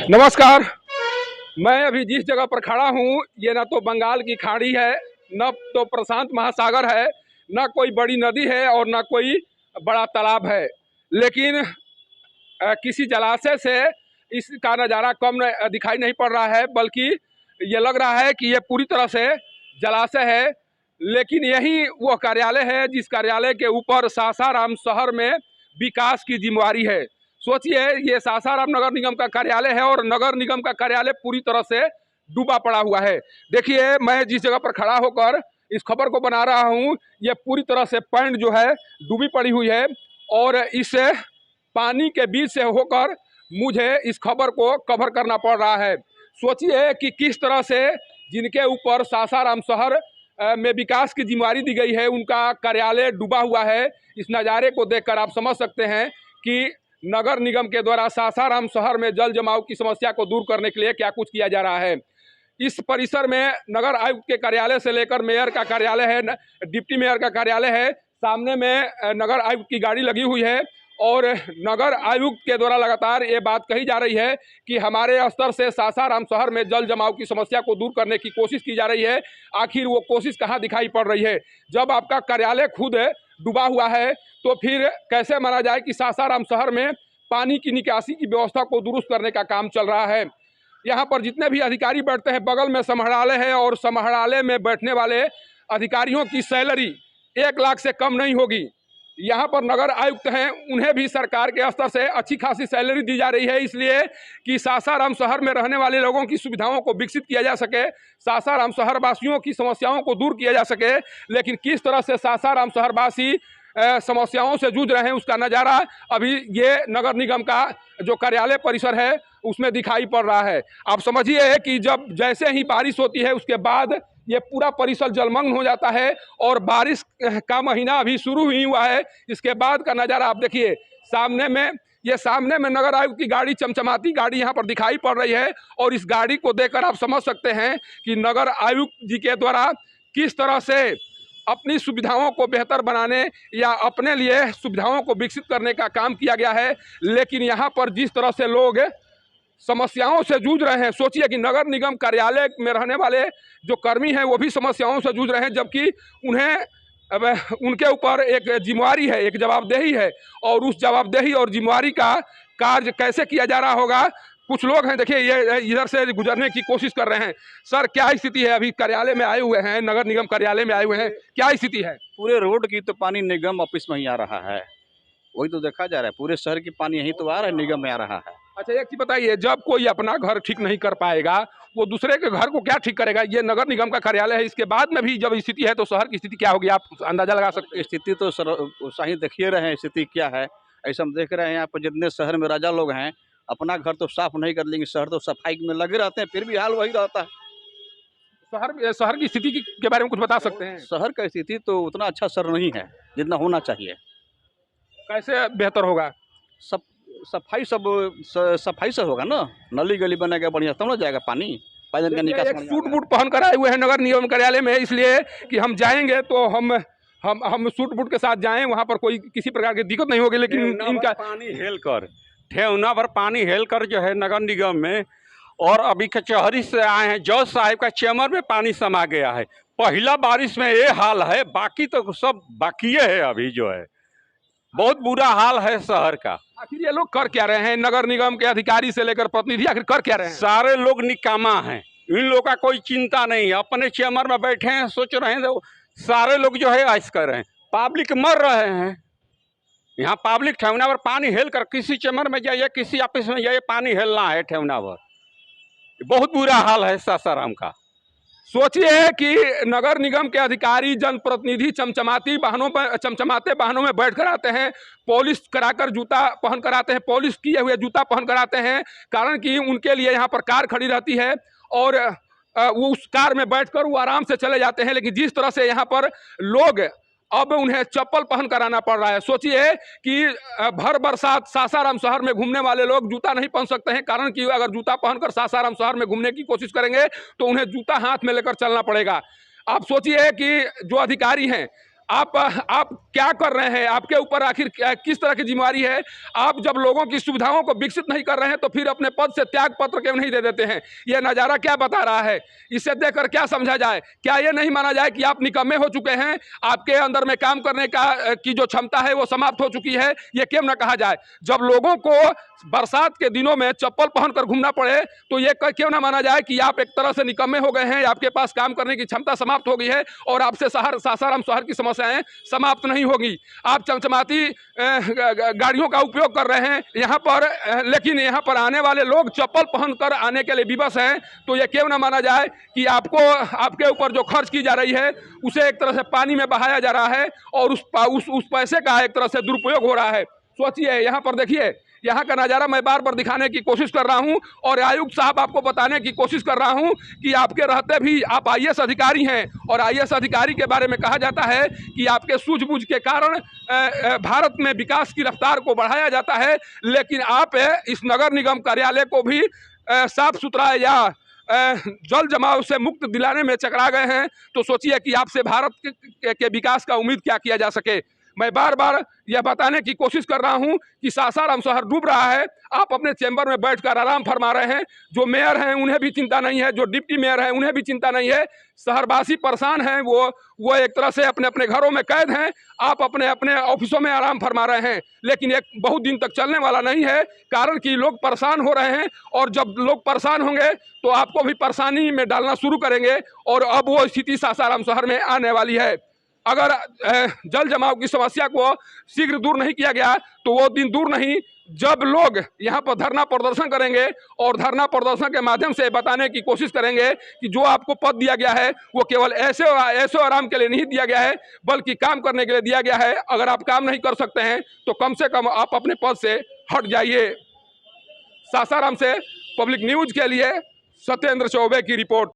नमस्कार। मैं अभी जिस जगह पर खड़ा हूँ ये ना तो बंगाल की खाड़ी है, न तो प्रशांत महासागर है, न कोई बड़ी नदी है और न कोई बड़ा तालाब है। लेकिन किसी जलाशय से इसका नज़ारा दिखाई नहीं पड़ रहा है, बल्कि ये लग रहा है कि ये पूरी तरह से जलाशय है। लेकिन यही वो कार्यालय है जिस कार्यालय के ऊपर सासाराम शहर में विकास की जिम्मेवारी है। सोचिए, ये सासाराम नगर निगम का कार्यालय है और नगर निगम का कार्यालय पूरी तरह से डूबा पड़ा हुआ है। देखिए, मैं जिस जगह पर खड़ा होकर इस खबर को बना रहा हूँ, ये पूरी तरह से पैंट जो है डूबी पड़ी हुई है और इस पानी के बीच से होकर मुझे इस खबर को कवर करना पड़ रहा है। सोचिए कि किस तरह से जिनके ऊपर सासाराम शहर में विकास की जिम्मेवारी दी गई है, उनका कार्यालय डूबा हुआ है। इस नज़ारे को देखकर आप समझ सकते हैं कि नगर निगम के द्वारा सासाराम शहर में जल जमाव की समस्या को दूर करने के लिए क्या कुछ किया जा रहा है। इस परिसर में नगर आयुक्त के कार्यालय से लेकर मेयर का कार्यालय है, डिप्टी मेयर का कार्यालय है, सामने में नगर आयुक्त की गाड़ी लगी हुई है और नगर आयुक्त के द्वारा लगातार ये बात कही जा रही है कि हमारे स्तर से सासाराम शहर में जल जमाव की समस्या को दूर करने की कोशिश की जा रही है। आखिर वो कोशिश कहाँ दिखाई पड़ रही है? जब आपका कार्यालय खुद डूबा हुआ है तो फिर कैसे माना जाए कि सासाराम शहर में पानी की निकासी की व्यवस्था को दुरुस्त करने का काम चल रहा है। यहाँ पर जितने भी अधिकारी बैठते हैं, बगल में समाहरणालय है और समाहरणालय में बैठने वाले अधिकारियों की सैलरी 1 लाख से कम नहीं होगी। यहाँ पर नगर आयुक्त हैं, उन्हें भी सरकार के स्तर से अच्छी खासी सैलरी दी जा रही है, इसलिए कि सासाराम शहर में रहने वाले लोगों की सुविधाओं को विकसित किया जा सके, सासाराम शहरवासियों की समस्याओं को दूर किया जा सके। लेकिन किस तरह से सासाराम शहरवासी समस्याओं से जूझ रहे हैं, उसका नज़ारा अभी ये नगर निगम का जो कार्यालय परिसर है उसमें दिखाई पड़ रहा है। आप समझिए कि जब जैसे ही बारिश होती है उसके बाद ये पूरा परिसर जलमग्न हो जाता है और बारिश का महीना अभी शुरू ही हुआ है। इसके बाद का नज़ारा आप देखिए, सामने में नगर आयुक्त की गाड़ी, चमचमाती गाड़ी यहाँ पर दिखाई पड़ रही है और इस गाड़ी को देखकर आप समझ सकते हैं कि नगर आयुक्त जी के द्वारा किस तरह से अपनी सुविधाओं को बेहतर बनाने या अपने लिए सुविधाओं को विकसित करने का काम किया गया है। लेकिन यहाँ पर जिस तरह से लोग समस्याओं से जूझ रहे हैं, सोचिए कि नगर निगम कार्यालय में रहने वाले जो कर्मी हैं वो भी समस्याओं से जूझ रहे हैं, जबकि उन्हें अब उनके ऊपर एक जिम्मेवारी है, एक जवाबदेही है और उस जवाबदेही और जिम्मेवारी का कार्य कैसे किया जा रहा होगा। कुछ लोग हैं, देखिए ये इधर से गुजरने की कोशिश कर रहे हैं। सर, क्या स्थिति है? अभी कार्यालय में आए हुए हैं, नगर निगम कार्यालय में आए हुए हैं, क्या स्थिति है? पूरे रोड की तो पानी निगम ऑफिस में ही आ रहा है, वही तो देखा जा रहा है। पूरे शहर की पानी यहीं तो आ रहा है, निगम में आ रहा है। अच्छा, एक चीज बताइए, जब कोई अपना घर ठीक नहीं कर पाएगा वो दूसरे के घर को क्या ठीक करेगा? ये नगर निगम का कार्यालय है, इसके बाद में भी जब स्थिति है तो शहर की स्थिति क्या होगी, आप अंदाजा लगा सकते हैं? स्थिति तो सही देखिए रहे हैं, स्थिति क्या है ऐसा हम देख रहे हैं। यहाँ पर जितने शहर में राजा लोग हैं अपना घर तो साफ नहीं कर लेंगे, शहर तो सफाई में लगे रहते हैं, फिर भी हाल वही रहता है। शहर की स्थिति के बारे में कुछ बता सकते हैं? शहर का स्थिति तो उतना अच्छा शहर नहीं है जितना होना चाहिए। कैसे बेहतर होगा? सब सफाई से होगा ना, नली गली बनेगा बढ़िया तब ना जाएगा पानी, पानी का निकास। एक सूट बूट पहन कर आए हुए हैं नगर निगम कार्यालय में, इसलिए कि हम जाएंगे तो हम सूट बूट के साथ जाएं, वहाँ पर कोई किसी प्रकार की दिक्कत नहीं होगी। लेकिन इनका पानी हेल कर ठेवना भर पानी हेल कर जो है नगर निगम में, और अभी कचहरी से आए हैं, जज साहब का चैम्बर में पानी समा गया है। पहला बारिश में ये हाल है, बाकी तो सब बाकी है। अभी जो है बहुत बुरा हाल है शहर का। आखिर ये लोग कर क्या रहे हैं? नगर निगम के अधिकारी से लेकर प्रतिनिधि आखिर कर क्या रहे हैं? सारे लोग निकामा हैं, इन लोगों का कोई चिंता नहीं है, अपने चैम्बर में बैठे हैं, सोच रहे हैं तो सारे लोग जो है ऐश कर रहे हैं। पब्लिक मर रहे हैं यहाँ। पब्लिक ठेवना पर पानी हेल कर, किसी चैम्बर में जाइए, किसी ऑफिस में जाइए, पानी हेलना है ठेवना पर। बहुत बुरा हाल है सासाराम का। सोचिए कि नगर निगम के अधिकारी, जनप्रतिनिधि चमचमाते वाहनों में बैठ कर आते हैं, पॉलिश कराकर जूता पहन कर आते हैं, पॉलिश किए हुए जूता पहन कर आते हैं, कारण कि उनके लिए यहाँ पर कार खड़ी रहती है और वो उस कार में बैठकर वो आराम से चले जाते हैं। लेकिन जिस तरह से यहाँ पर लोग अब उन्हें चप्पल पहन कर आना पड़ रहा है। सोचिए कि भर बरसात सासाराम शहर में घूमने वाले लोग जूता नहीं पहन सकते हैं, कारण कि अगर जूता पहनकर सासाराम शहर में घूमने की कोशिश करेंगे तो उन्हें जूता हाथ में लेकर चलना पड़ेगा। आप सोचिए कि जो अधिकारी हैं, आप क्या कर रहे हैं? आपके ऊपर आखिर किस तरह की जिम्मेवारी है? आप जब लोगों की सुविधाओं को विकसित नहीं कर रहे हैं तो फिर अपने पद से त्याग पत्र क्यों नहीं दे देते हैं? यह नज़ारा क्या बता रहा है? इसे देखकर क्या समझा जाए? क्या यह नहीं माना जाए कि आप निकम्मे हो चुके हैं? आपके अंदर में काम करने की जो क्षमता है वो समाप्त हो चुकी है? ये क्यों ना कहा जाए? जब लोगों को बरसात के दिनों में चप्पल पहनकर घूमना पड़े तो ये क्यों ना माना जाए कि आप एक तरह से निकम्मे हो गए हैं, आपके पास काम करने की क्षमता समाप्त हो गई है और आपसे सासाराम शहर की समस्याएं समाप्त नहीं होगी। आप चमचमाती गाड़ियों का उपयोग कर रहे हैं यहाँ पर, लेकिन यहाँ पर आने वाले लोग चप्पल पहनकर आने के लिए विवश हैं। तो ये क्यों ना माना जाए कि आपके ऊपर जो खर्च की जा रही है उसे एक तरह से पानी में बहाया जा रहा है और उस पैसे का एक तरह से दुरुपयोग हो रहा है। सोचिए, यहाँ पर देखिए, यहाँ का नज़ारा मैं बार बार दिखाने की कोशिश कर रहा हूँ और आयुक्त साहब आपको बताने की कोशिश कर रहा हूँ कि आपके रहते भी आप आईएएस अधिकारी हैं और आईएएस अधिकारी के बारे में कहा जाता है कि आपके सूझबूझ के कारण भारत में विकास की रफ्तार को बढ़ाया जाता है, लेकिन आप इस नगर निगम कार्यालय को भी साफ सुथरा या जल जमाव से मुक्त दिलाने में चकरा गए हैं। तो सोचिए कि आपसे भारत के विकास का उम्मीद क्या किया जा सके। मैं बार बार यह बताने की कोशिश कर रहा हूं कि सासाराम शहर डूब रहा है। आप अपने चैम्बर में बैठकर आराम फरमा रहे हैं। जो मेयर हैं उन्हें भी चिंता नहीं है, जो डिप्टी मेयर हैं उन्हें भी चिंता नहीं है। शहरवासी परेशान हैं, वो एक तरह से अपने अपने घरों में कैद हैं। आप अपने अपने ऑफिसों में आराम फरमा रहे हैं, लेकिन एक बहुत दिन तक चलने वाला नहीं है, कारण कि लोग परेशान हो रहे हैं और जब लोग परेशान होंगे तो आपको भी परेशानी में डालना शुरू करेंगे और अब वो स्थिति सासाराम शहर में आने वाली है। अगर जल जमाव की समस्या को शीघ्र दूर नहीं किया गया तो वो दिन दूर नहीं जब लोग यहाँ पर धरना प्रदर्शन करेंगे और धरना प्रदर्शन के माध्यम से बताने की कोशिश करेंगे कि जो आपको पद दिया गया है वो केवल ऐसे आराम के लिए नहीं दिया गया है, बल्कि काम करने के लिए दिया गया है। अगर आप काम नहीं कर सकते हैं तो कम से कम आप अपने पद से हट जाइए। सासाराम से पब्लिक न्यूज के लिए सत्येंद्र चौबे की रिपोर्ट।